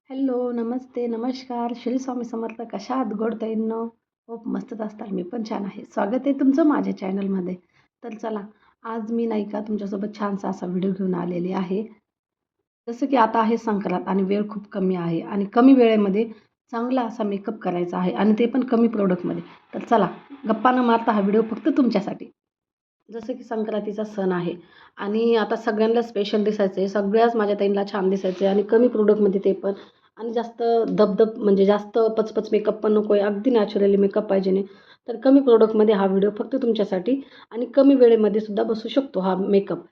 Hello, नमस्ते, नमस्कार. श्री स्वामी समर्थ. कशा आहात गोडताईंनो? खूप मस्तच असताल. मी पण छान आहे. स्वागत आहे तुमचं माझ्या चॅनलमध्ये. तर चला, आज मी नाही का तुमच्यासोबत छानसा असा व्हिडिओ घेऊन आलेली आहे. जसं की आता आहे संक्रांत आणि वेळ खूप कमी आहे आणि कमी वेळेमध्ये चांगला असा मेकअप करायचा आहे आणि ते पण कमी प्रोडक्टमध्ये. तर चला, गप्पा न मारता हा व्हिडिओ फक्त तुमच्यासाठी. जसं की संक्रांतीचा सण आहे आणि आता सगळ्यांना स्पेशल दिसायचं आहे. सगळ्याच माझ्या ताईंना छान दिसायचं आहे आणि कमी प्रोडक्टमध्ये ते पण आणि जास्त दबदब म्हणजे जास्त पचपच मेकअप पण नको आहे. अगदी नॅचरली मेकअप पाहिजे नाही. तर कमी प्रोडक्टमध्ये हा व्हिडिओ फक्त तुमच्यासाठी आणि कमी वेळेमध्ये सुद्धा बसू शकतो हा मेकअप.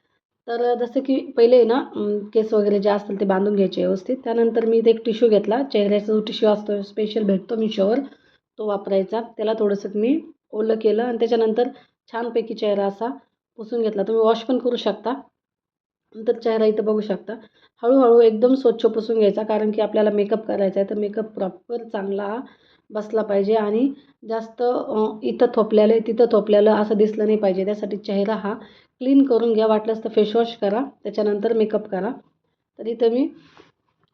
तर जसं की पहिले आहे ना केस वगैरे जे असतील ते बांधून घ्यायचे व्यवस्थित. त्यानंतर मी इथे एक टिश्यू घेतला. चेहऱ्याचा जो टिश्यू असतो स्पेशल भेटतो Meeshoवर तो वापरायचा. त्याला थोडंसं मी ओलं केलं आणि त्याच्यानंतर छानपैकी चेहरा असा पुसून घेतला. तुम्ही वॉश पण करू शकता. नंतर चेहरा इथं बघू शकता. हळू एकदम स्वच्छ पुसून घ्यायचा कारण की आपल्याला मेकअप करायचा आहे तर मेकअप प्रॉपर चांगला बसला पाहिजे आणि जास्त इथं थोपलेलं आहे, तिथं थोपलेलं असं दिसलं नाही पाहिजे. त्यासाठी चेहरा हा क्लीन करून घ्या. वाटलंच तर फेसवॉश करा. त्याच्यानंतर मेकअप करा. तर इथं मी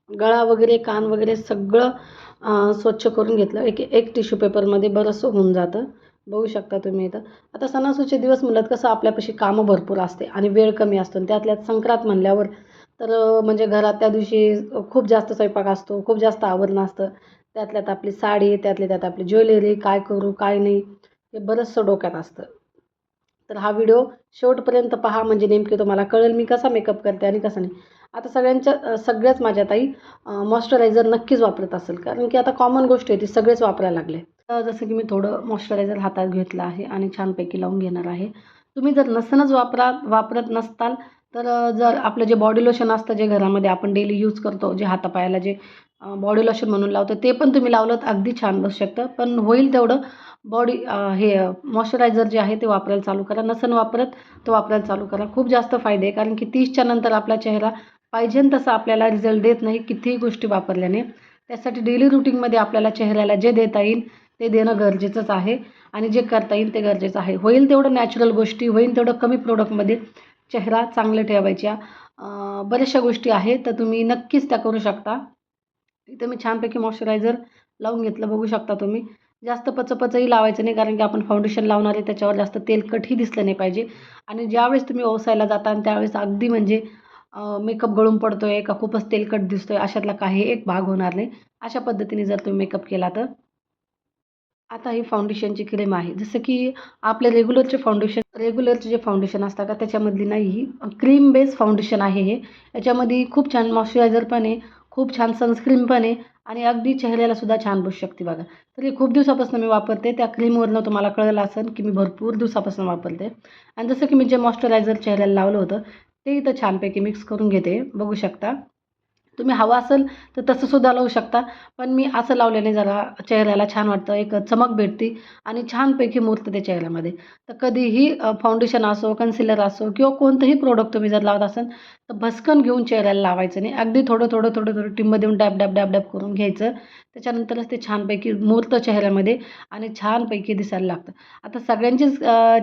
गळा वगैरे, कान वगैरे सगळं स्वच्छ करून घेतलं. एक एक टिश्यू पेपरमध्ये बरंचसं होऊन जातं. बघू शकता तुम्ही इथं. आता सणासुदीचे दिवस म्हणलं कसं आपल्यापाशी कामं भरपूर असते आणि वेळ कमी असतो आणि त्यातल्यात संक्रांत म्हणल्यावर तर म्हणजे घरात त्या दिवशी खूप जास्त स्वयंपाक असतो, खूप जास्त आवरणं असतं. त्यातल्यात आपली साडी, त्यातल्या त्यात आपली ज्वेलरी, काय करू, काय नाही, हे बरंचसं डोक्यात असतं. तर हा व्हिडिओ शेवटपर्यंत पहा म्हणजे नेमके तुम्हाला कळेल मी कसा मेकअप करते आणि कसा नाही. आता सगळ्याच माझ्या ताई मॉइश्चरायझर नक्कीच वापरत असेल कारण की आता कॉमन गोष्ट आहे ती सगळेच वापरायला लागले. तर जसं की मी थोडं मॉइश्चरायझर हातात घेतलं आहे आणि छानपैकी लावून घेणार आहे. तुम्ही जर नसेनच वापरत नसताल तर जर आपलं जे बॉडी लोशन असतं जे घरामध्ये आपण डेली यूज करतो, जे हातापायाला जे बॉडी लोशन म्हणून लावतो ते पण तुम्ही लावलं तर अगदी छान बसू शकतं. पण होईल तेवढं बॉडी हे मॉइश्चरायझर जे आहे ते वापरायला चालू करा. नसेल वापरत तर वापरायला चालू करा. खूप जास्त फायदे आहे कारण की 30च्या नंतर आपला चेहरा पाहिजे तसा आपल्याला रिझल्ट देत नाही कितीही गोष्टी वापरल्याने. त्यासाठी डेली रुटीनमध्ये आपल्याला चेहऱ्याला जे देता येईल ते देणं गरजेचंच आहे आणि जे करता येईल ते गरजेचं आहे. होईल तेवढं नॅचरल गोष्टी, होईल तेवढं कमी प्रोडक्टमध्ये चेहरा चांगले ठेवायच्या बऱ्याचशा गोष्टी आहेत तर तुम्ही नक्कीच त्या करू शकता. इथं मी छानपैकी मॉइश्चरायझर लावून घेतलं बघू शकता तुम्ही. जास्त पचपचही लावायचं नाही कारण की आपण फाउंडेशन लावणार आहे त्याच्यावर जास्त तेलकटही दिसलं नाही पाहिजे आणि ज्यावेळेस तुम्ही ओसायला जाता आणि त्यावेळेस अगदी म्हणजे मेकअप गळून पडतोय का खूपच तेलकट दिसतोय अशातला काही एक भाग होणार नाही. अशा पद्धतीने जर तुम्ही मेकअप केला तर. आता ही फाउंडेशनची क्रीम आहे. जसं की आपले रेग्युलरचे जे फाउंडेशन असतात का त्याच्यामधली नाही ही क्रीम बेस फाउंडेशन आहे हे. याच्यामध्ये खूप छान मॉइश्चरायझर पण आहे, खूप छान सनस्क्रीन पण आहे आणि अगदी चेहऱ्याला सुद्धा छान बसू शकते बघा. तर हे खूप दिवसापासून मी वापरते. त्या क्रीमवरनं तुम्हाला कळलं असेल की मी भरपूर दिवसापासून वापरते आणि जसं की मी जे मॉइश्चरायझर चेहऱ्याला लावलं होतं ते इथं छानपैकी मिक्स करून घेते. बघू शकता. तुम्ही हवं असेल तर तसं सुद्धा लावू शकता. पण मी असं लावल्याने जरा चेहऱ्याला छान वाटतं, एक चमक भेटते आणि छानपैकी मुरतं ते चेहऱ्यामध्ये. तर कधीही फाउंडेशन असो, कन्सिलर असो किंवा कोणतंही प्रोडक्ट तुम्ही जर लावत असाल तर भस्कन घेऊन चेहऱ्याला लावायचं नाही. अगदी थोडं टिंब देऊन डॅब करून घ्यायचं. त्याच्यानंतरच ते छानपैकी मुरतं चेहऱ्यामध्ये आणि छानपैकी दिसायला लागतं. आता सगळ्यांचीच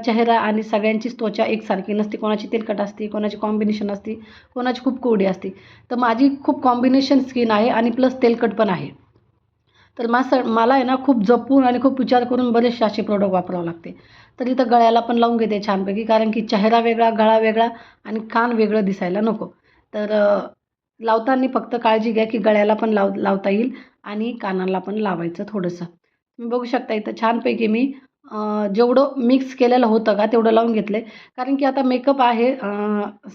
चेहरा आणि सगळ्यांचीच त्वचा एकसारखी नसते. कोणाची तेलकट असते, कोणाची कॉम्बिनेशन असते, कोणाची खूप कोरडी असते. तर माझी खूप कॉम्बिनेशन स्किन आहे आणि प्लस तेलकट पण आहे. तर मला आहे ना खूप जपून आणि खूप विचार करून बरेचसे असे प्रोडक्ट वापरावे लागते. तर इथं गळ्याला पण लावून घेते छानपैकी कारण की चेहरा वेगळा, गळा वेगळा आणि कान वेगळं दिसायला नको. तर लावताना फक्त काळजी घ्या की गळ्याला पण लावता येईल आणि कानाला पण लावायचं थोडंसं. तुम्ही बघू शकता इथं छानपैकी मी जेवढं मिक्स केलेलं होतं का तेवढं लावून घेतलं आहे. कारण की आता मेकअप आहे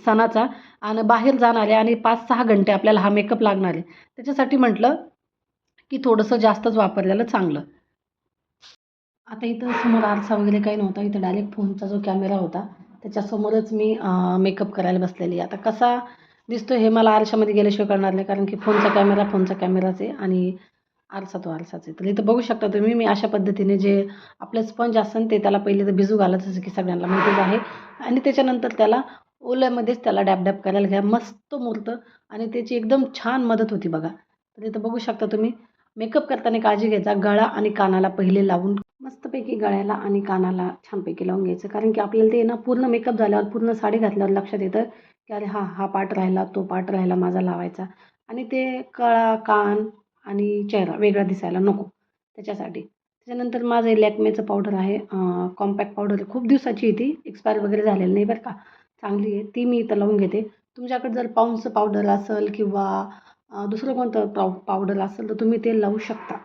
सणाचा आणि बाहेर जाणार आहे आणि 5-6 घंटे आपल्याला हा मेकअप लागणार आहे. त्याच्यासाठी म्हटलं की थोडंसं जास्तच वापरलेलं चांगलं. आता इथं समोर आरसा वगैरे काही नव्हता. इथं डायरेक्ट फोनचा जो कॅमेरा होता त्याच्यासमोरच मी मेकअप करायला बसलेली आहे. आता कसा दिसतो हे मला आरशामध्ये गेल्याशिवाय कळणार नाही कारण की फोनचा कॅमेराच आहे आणि आरसा तो आरसाच आहे. तर इथं बघू शकता तुम्ही मी अशा पद्धतीने जे आपलं स्पंज असेल ते त्याला पहिले तर भिजू घाला जसं की सगळ्यांना माहितीच आहे आणि त्याच्यानंतर त्याला ओल्यामध्येच त्याला डॅब करायला घ्या. मस्त मुरतं आणि त्याची एकदम छान मदत होती बघा. तर इथं बघू शकता तुम्ही मेकअप करताना काळजी घ्यायचा. गळा आणि कानाला पहिले लावून मस्तपैकी गळ्याला आणि कानाला छानपैकी लावून घ्यायचं कारण की आपल्याला ते ना पूर्ण मेकअप झाल्यावर पूर्ण साडी घातल्यावर लक्षात येतं की अरे हा पार्ट राहिला, तो पार्ट राहिला माझा लावायचा. आणि ते गळा, कान आणि चेहरा वेगळा दिसायला नको त्याच्यासाठी. त्याच्यानंतर माझं लॅक्मेचं पावडर आहे, कॉम्पॅक्ट पावडर आहे. खूप दिवसाची आहे ती, एक्सपायर वगैरे झालेली नाही बरं का, चांगली आहे. ती मी इथं लावून घेते. तुमच्याकडे जर पाऊंडचं पावडर असेल किंवा दुसरं कोणतं पावडर असेल तर तुम्ही ते लावू शकता.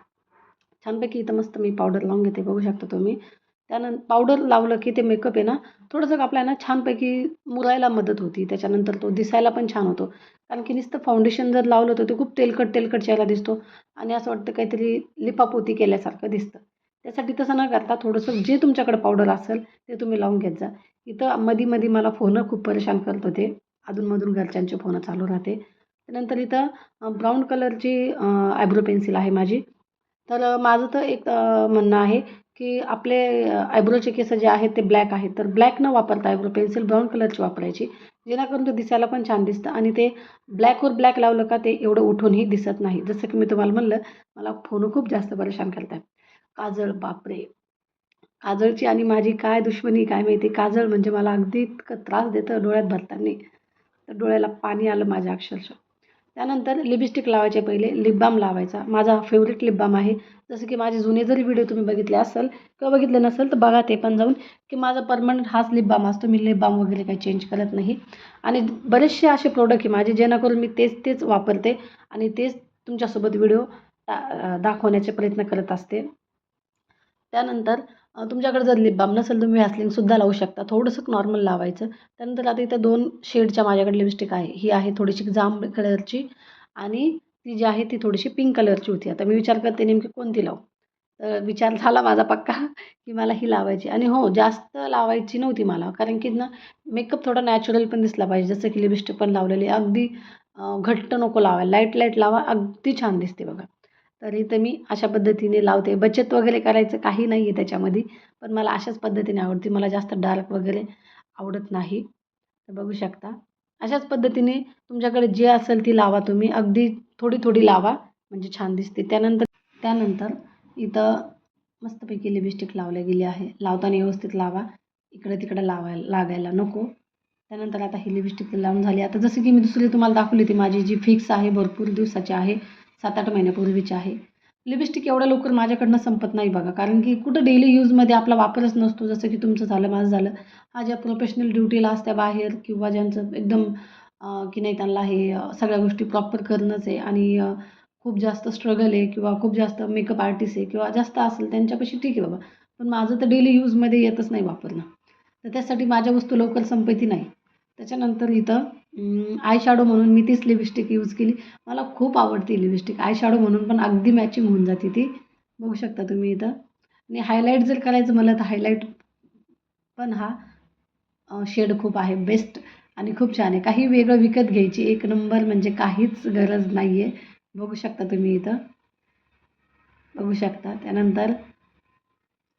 छानपैकी इथं मस्त मी पावडर लावून घेते, बघू शकता तुम्ही. पावडर लावलं की ते मेकअप आहे ना, थोडंसं आपल्याला छानपैकी मुरायला मदत होती. त्याच्यानंतर तो दिसायला पण छान होतो. कारण की नुसतं फाउंडेशन जर लावलं तर ते खूप तेलकट तेलकट चेहरा दिसतो आणि असं वाटतं काहीतरी लिपापोती केल्यासारखं दिसतं. त्यासाठी तसं न करता थोडंसं जे तुमच्याकडे पावडर असेल ते तुम्ही लावून घेत जा. इथं मध्ये-मध्ये मला फोनं खूप परेशान करत होते. अधूनमधून घरच्यांचे फोनं चालू राहते. त्यानंतर इथं ब्राऊन कलरची आयब्रो पेन्सिल आहे माझी. तर माझं तर एक म्हणणं आहे, की आपले आयब्रोचे केस जे आहेत ते ब्लॅक आहेत. तर ब्लॅक न वापरता आयब्रो पेन्सिल ब्राऊन कलरची वापरायची. जेणेकरून ते दिसायला पण छान दिसतं आणि ते ब्लॅकवर ब्लॅक लावलं का ते एवढं उठूनही दिसत नाही. जसं की मी तुम्हाला म्हणलं, मला फोनं खूप जास्त परेशान करतात. काजळ बापरे! काजळची आणि माझी काय दुश्मनी काय माहिती. काजळ म्हणजे मला अगदी इतकं त्रास देतं डोळ्यात भरताना. तर डोळ्याला पाणी आलं माझ्या अक्षरशः. त्यानंतर लिपस्टिक लावायचे पहिले लिप बाम लावायचा. माझा फेवरेट लिप बाम आहे. जसं की माझे जुने जरी व्हिडिओ तुम्ही बघितले असेल किंवा बघितले नसेल तर बघा ते पण जाऊन, की माझा पर्मनंट हाच लिप बाम असतो. मी लिप बाम वगैरे काही चेंज करत नाही आणि बरेचसे असे प्रोडक्ट आहे माझे जेणेकरून मी तेच वापरते आणि तेच तुमच्यासोबत व्हिडिओ दाखवण्याचे प्रयत्न करत असते. त्यानंतर तुमच्याकडे जर लिप बाम नसेल तुम्ही व्हॅसलीनसुद्धा लावू शकता. थोडंसं नॉर्मल लावायचं. त्यानंतर आता इथं 2 शेडच्या माझ्याकडे लिपस्टिक आहे. ही आहे थोडीशी जांभळी कलरची आणि ती जी आहे ती थोडीशी पिंक कलरची होती. आता मी विचार करते नेमकी कोणती लावू? तर विचार झाला माझा पक्का की मला ही लावायची आणि हो जास्त लावायची नव्हती मला. कारण की ना मेकअप थोडा नॅचरल पण दिसला पाहिजे. जसं की लिपस्टिक पण लावलेली अगदी घट्ट नको लावायला. लाईट लावा. अगदी छान दिसते बघा. तर इथं मी अशा पद्धतीने लावते. बचत वगैरे करायचं काही नाही आहे त्याच्यामध्ये. पण मला अशाच पद्धतीने आवडते. मला जास्त डार्क वगैरे आवडत नाही. तर बघू शकता. अशाच पद्धतीने तुमच्याकडे जे असेल ती लावा तुम्ही. अगदी थोडी लावा म्हणजे छान दिसते. त्यानंतर इथं मस्तपैकी लिपस्टिक लावली गेली आहे. लावताना व्यवस्थित लावा. इकडं-तिकडं लागायला नको. त्यानंतर आता ही लिपस्टिक लावून झाली. आता जसं की मी दुसरी तुम्हाला दाखवली होती माझी जी फिक्स आहे, भरपूर दिवसाची आहे. 7-8 महिन्यापूर्वीची आहे. लिपस्टिक एवढ्या लवकर माझ्याकडनं संपत नाही बघा. कारण की कुठं डेली यूजमध्ये आपला वापरच नसतो. जसं की तुमचं झालं, माझं झालं. हा ज्या प्रोफेशनल ड्युटीला असत्या बाहेर किंवा ज्यांचं एकदम की नाही त्यांना हे सगळ्या गोष्टी प्रॉपर करणंच आहे आणि खूप जास्त स्ट्रगल आहे किंवा खूप जास्त मेकअप आर्टिस्ट आहे किंवा जास्त असेल त्यांच्यापाशी ठीक आहे बाबा. पण माझं तर डेली यूजमध्ये येतच नाही वापरणं. तर त्यासाठी माझ्या वस्तू लवकर संपती नाही. त्याच्यानंतर इथं आय शॅडो म्हणून मी तीच लिपस्टिक यूज केली. मला खूप आवडते लिपस्टिक. आय शॅडो म्हणून पण अगदी मॅचिंग होऊन जाते ती. बघू शकता तुम्ही इथं आणि हायलाईट जर करायचं म्हणलं तर हायलाईट पण हा शेड खूप आहे बेस्ट आणि खूप छान आहे. काही वेगळं विकत घ्यायची एक नंबर म्हणजे काहीच गरज नाही आहे. बघू शकता तुम्ही इथं. बघू शकता. त्यानंतर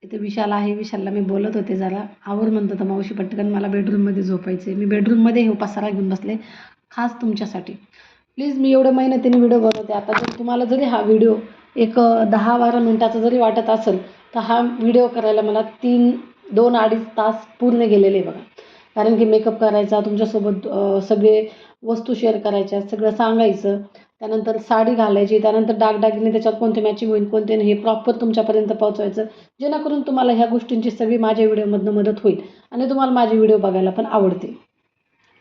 इथे विशाल आहे. विशालला मी बोलत होते जरा आवर म्हणतो तर मावशी पटकन मला बेडरूममध्ये झोपायचं आहे. मी बेडरूममध्ये हे पसारा घेऊन बसले खास तुमच्यासाठी. प्लीज मी एवढ्या मेहनतीने व्हिडिओ बनवते. आता जर तुम्हाला जरी हा व्हिडिओ एक 10-12 मिनिटाचा जरी वाटत असेल तर हा व्हिडिओ करायला मला 2-2.5 तास पूर्ण गेलेले आहे बघा. कारण की मेकअप करायचा, तुमच्यासोबत सगळे वस्तू शेअर करायच्या, सगळं सांगायचं. त्यानंतर साडी घालायची, त्यानंतर दागदागिने त्याच्यात कोणते मॅचिंग होईल, कोणते नाही हे प्रॉपर तुमच्यापर्यंत पोहोचवायचं. जेणेकरून तुम्हाला ह्या गोष्टींची सगळी माझ्या व्हिडिओमधनं मदत होईल आणि तुम्हाला माझे व्हिडिओ बघायला पण आवडतील.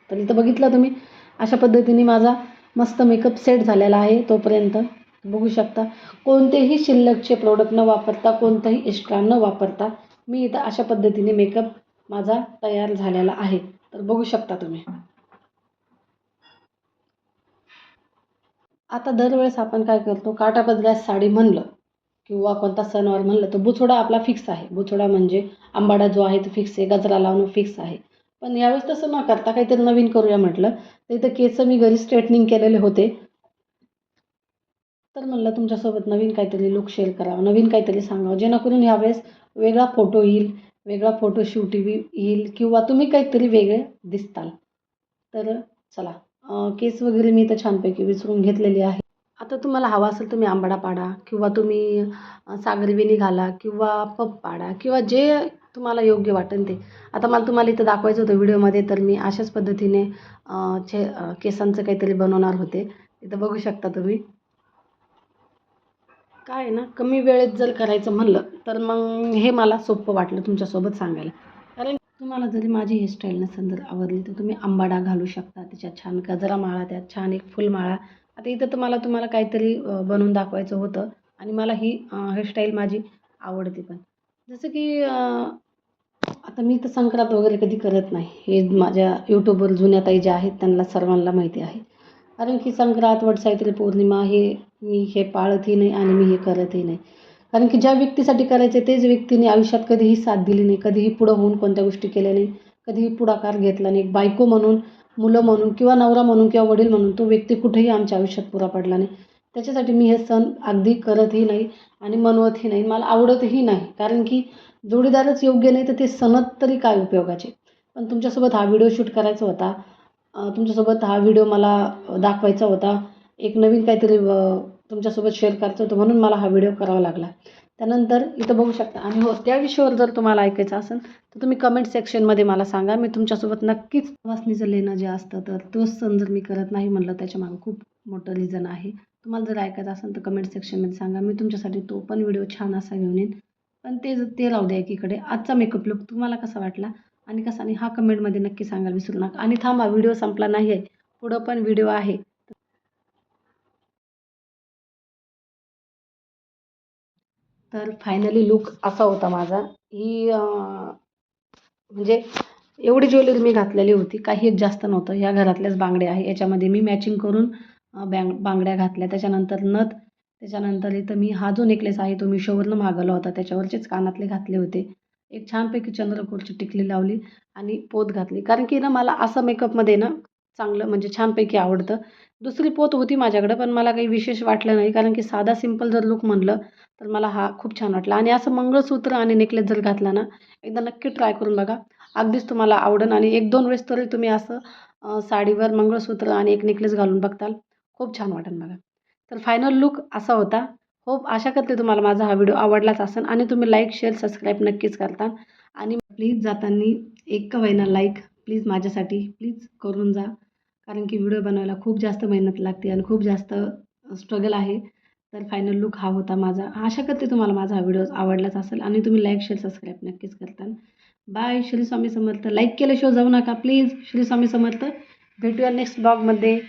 तर इथं बघितलं तुम्ही अशा पद्धतीने माझा मस्त मेकअप सेट झालेला आहे तोपर्यंत. बघू शकता. कोणतेही शिल्लकचे प्रोडक्ट न वापरता, कोणतंही एक्स्ट्रा न वापरता मी इथं अशा पद्धतीने मेकअप माझा तयार झालेला आहे. तर बघू शकता तुम्ही. आता दरवेळेस आपण काय करतो, काठापदरात साडी म्हणलं किंवा कोणता सणवार म्हणलं तर बुचोडा आपला फिक्स आहे. बुचोडा म्हणजे आंबाडा जो आहे तो फिक्स आहे. गजरा लावणं फिक्स आहे. पण यावेळेस तसं न करता काहीतरी नवीन करूया म्हटलं. तर इथं केस मी घरी स्ट्रेटनिंग केलेले होते. तर म्हणलं तुमच्यासोबत नवीन काहीतरी लूक शेअर करावा, नवीन काहीतरी सांगावं जेणेकरून यावेळेस वेगळा फोटो येईल, वेगळा फोटोशूट येईल किंवा तुम्ही काहीतरी वेगळे दिसताल. तर चला केस वगैरे मी तर छानपैकी विचारून घेतलेली आहे. आता तुम्हाला हवा असेल तुम्ही आंबाडा पाडा किंवा तुम्ही सागरी वेणी घाला किंवा पफ पाडा किंवा जे तुम्हाला योग्य वाटेल ते. आता मला तुम्हाला इथं दाखवायचं होतं व्हिडिओमध्ये तर मी अशाच पद्धतीने केसांचं काहीतरी बनवणार होते. इथं बघू शकता तुम्ही. काय आहे ना, कमी वेळेत जर करायचं म्हणलं तर मग हे मला सोपं वाटलं तुमच्यासोबत सांगायला. कारण तुम्हाला जरी माझी हेअरस्टाईल नसेल जर आवडली तर तुम्ही आंबाडा घालू शकता, त्याच्यात छान गजरा माळा, त्यात छान एक फुलमाळा. आता इथं तर तुम्हाला काहीतरी बनवून दाखवायचं होतं आणि मला ही हेअरस्टाईल माझी आवडते पण. जसं की आता मी तर संक्रांत वगैरे कधी करत नाही. हे माझ्या यूट्यूबवर जुन्या ताई ज्या आहेत त्यांना सर्वांना माहिती आहे. कारण की संक्रांत, वटसावित्री पौर्णिमा हे मी हे पाळतही नाही आणि मी हे करतही नाही. कारण की ज्या व्यक्तीसाठी करायचं आहे तेच व्यक्तीने आयुष्यात कधीही साथ दिली नाही, कधीही पुढं होऊन कोणत्या गोष्टी केल्या नाही, कधीही पुढाकार घेतला नाही. बायको म्हणून, मुलं म्हणून किंवा नवरा म्हणून किंवा वडील म्हणून तो व्यक्ती कुठेही आमच्या आयुष्यात पुरा पडला नाही. त्याच्यासाठी मी हे सण अगदी करतही नाही आणि मनवतही नाही. मला आवडतही नाही. कारण की जोडीदारच योग्य नाही तर ते सण तरी काय उपयोगाचे. पण तुमच्यासोबत हा व्हिडिओ शूट करायचा होता. तुमच्यासोबत हा व्हिडिओ मला दाखवायचा होता. एक नवीन काहीतरी तुमच्यासोबत शेअर करायचं होतं म्हणून मला हा व्हिडिओ करावा लागला. त्यानंतर इथं बघू शकता आणि हो त्या विषयावर जर तुम्हाला ऐकायचं असेल तर तुम्ही कमेंट सेक्शनमध्ये मला सांगा. मी तुमच्यासोबत नक्कीच वासनीचं लेणं जे असतं तर तोच सण जर मी करत नाही म्हणलं त्याच्यामागं खूप मोठं रिझन आहे. तुम्हाला जर ऐकायचं असेल तर कमेंट सेक्शनमध्ये सांगा. मी तुमच्यासाठी तो पण व्हिडिओ छान असा घेऊन येईन. पण ते राहू द्या एकीकडे. आजचा मेकअप लूक तुम्हाला कसा वाटला आणि कसा नाही हा कमेंटमध्ये नक्की सांगायला विसरू नका. आणि थांबा व्हिडिओ संपला नाही आहे. पुढं पण व्हिडिओ आहे. तर फायनली लूक असा होता माझा. ही म्हणजे एवढी ज्वेलरी मी घातलेली होती. काही एक जास्त नव्हतं. ह्या घरातल्याच बांगड्या आहे. याच्यामध्ये मी मॅचिंग करून बांगड्या घातल्या. त्याच्यानंतर नथ, त्याच्यानंतर इथं मी हा जो नेकलेस आहे तो Meeshoवरनं मागवला होता. त्याच्यावरचेच कानातले घातले होते. एक छानपैकी चंद्रकोरची टिकली लावली आणि पोत घातली. कारण की ना मला असं मेकअपमध्ये ना चांगलं म्हणजे छानपैकी आवडतं. दुसरी पोत होती माझ्याकडं पण मला काही विशेष वाटलं नाही. कारण की साधा सिंपल जर लूक म्हणलं तर मला हा खूप छान वाटला. आणि असं मंगळसूत्र आणि नेकलेस जर घातला ना एकदा नक्की ट्राय करून बघा. अगदीच तुम्हाला आवडेल आणि 1-2 वेळेस तरी तुम्ही असं साडीवर मंगळसूत्र आणि एक नेकलेस घालून बघताल. खूप छान वाटेल बघा. तर फायनल लूक असा होता. होप आशा करते तुम्हाला माझा हा व्हिडिओ आवडलाच असेल आणि तुम्ही लाईक, शेअर, सबस्क्राईब नक्कीच करता. आणि प्लीज जाताना एक का होईना लाईक प्लीज माझ्यासाठी प्लीज करून जा. कारण की व्हिडिओ बनवायला खूप जास्त मेहनत लागते आणि खूप जास्त स्ट्रगल आहे. तर फायनल लूक हा होता माझा. आशा करते तुम्हाला माझा हा व्हिडिओ आवडलाच असेल आणि तुम्ही लाईक, शेअर, सबस्क्राईब नक्कीच करताल. बाय. श्री स्वामी समर्थ. लाईक केल्याशिवाय जाऊ नका प्लीज. श्री स्वामी समर्थ. भेटूया नेक्स्ट ब्लॉगमध्ये.